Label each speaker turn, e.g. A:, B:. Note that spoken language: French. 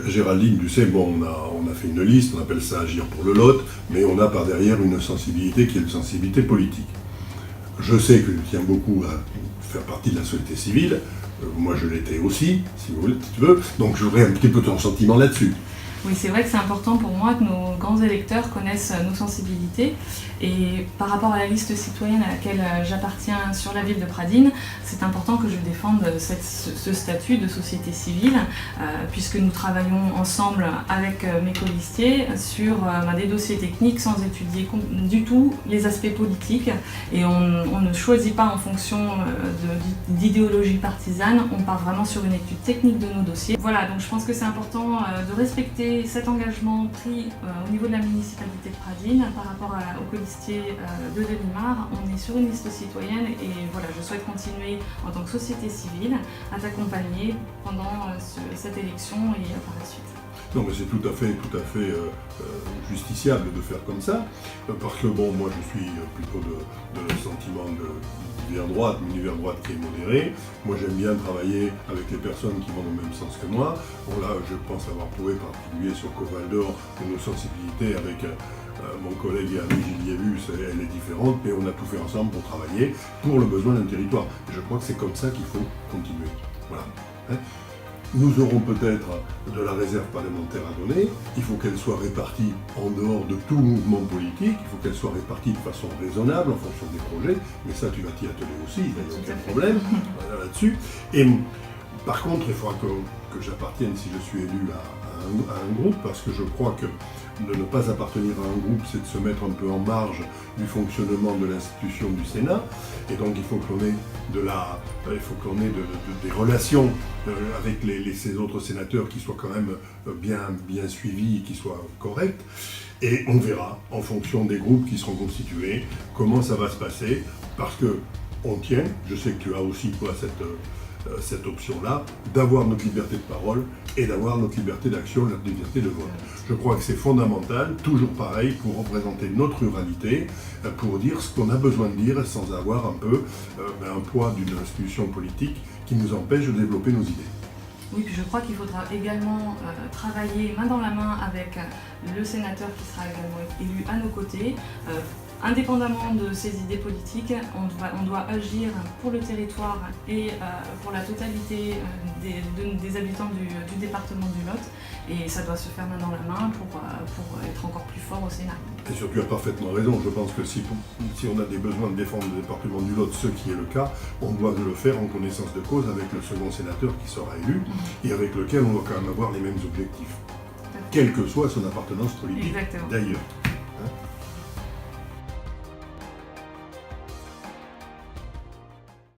A: Géraldine, tu sais, bon, on a fait une liste, on appelle ça Agir pour le Lot, mais on a par derrière une sensibilité qui est une sensibilité politique. Je sais que je tiens beaucoup à faire partie de la société civile, moi je l'étais aussi, si vous voulez, si tu veux, donc j'aurais un petit peu ton sentiment là-dessus.
B: Oui, c'est vrai que c'est important pour moi que nos grands électeurs connaissent nos sensibilités. Et par rapport à la liste citoyenne à laquelle j'appartiens sur la ville de Pradines, c'est important que je défende ce statut de société civile, puisque nous travaillons ensemble avec mes colistiers sur des dossiers techniques sans étudier du tout les aspects politiques. Et on ne choisit pas en fonction d'idéologie partisane, on part vraiment sur une étude technique de nos dossiers. Voilà, donc je pense que c'est important de respecter cet engagement pris au niveau de la municipalité de Pradines par rapport au colistier de Delimar. On est sur une liste citoyenne et voilà, je souhaite continuer en tant que société civile à t'accompagner pendant cette élection et par la suite.
A: Non, mais c'est tout à fait justiciable de faire comme ça, parce que bon, moi je suis plutôt de sentiment d'univers droite, mais univers droite qui est modéré. Moi j'aime bien travailler avec les personnes qui vont dans le même sens que moi. Bon là, je pense avoir prouvé, en particulier sur Coval d'Or, que nos sensibilités avec mon collègue et ami Gilles Yébus, elle est différente, mais on a tout fait ensemble pour travailler pour le besoin d'un territoire. Et je crois que c'est comme ça qu'il faut continuer. Voilà. Hein. Nous aurons peut-être de la réserve parlementaire à donner, il faut qu'elle soit répartie en dehors de tout mouvement politique, il faut qu'elle soit répartie de façon raisonnable en fonction des projets, mais ça tu vas t'y atteler aussi, il n'y a aucun problème là-dessus. Et par contre, il faudra que j'appartienne, si je suis élu, à un groupe, parce que je crois que de ne pas appartenir à un groupe, c'est de se mettre un peu en marge du fonctionnement de l'institution du Sénat, et donc il faut qu'on ait des relations avec ces autres sénateurs qui soient quand même bien suivis, qui soient corrects, et on verra, en fonction des groupes qui seront constitués, comment ça va se passer, parce que on tient, je sais que tu as aussi toi cette option-là, d'avoir notre liberté de parole et d'avoir notre liberté d'action, notre liberté de vote. Je crois que c'est fondamental, toujours pareil, pour représenter notre ruralité, pour dire ce qu'on a besoin de dire sans avoir un peu un poids d'une institution politique qui nous empêche de développer nos idées.
B: Oui, puis je crois qu'il faudra également travailler main dans la main avec le sénateur qui sera également élu à nos côtés. Indépendamment de ses idées politiques, on doit agir pour le territoire et pour la totalité des habitants du département du Lot. Et ça doit se faire main dans la main pour être encore plus fort au Sénat.
A: Et surtout, tu as parfaitement raison. Je pense que si on a des besoins de défendre le département du Lot, ce qui est le cas, on doit le faire en connaissance de cause avec le second sénateur qui sera élu et avec lequel on doit quand même avoir les mêmes objectifs, quelle que soit son appartenance politique.
B: Exactement.
A: D'ailleurs. Hein.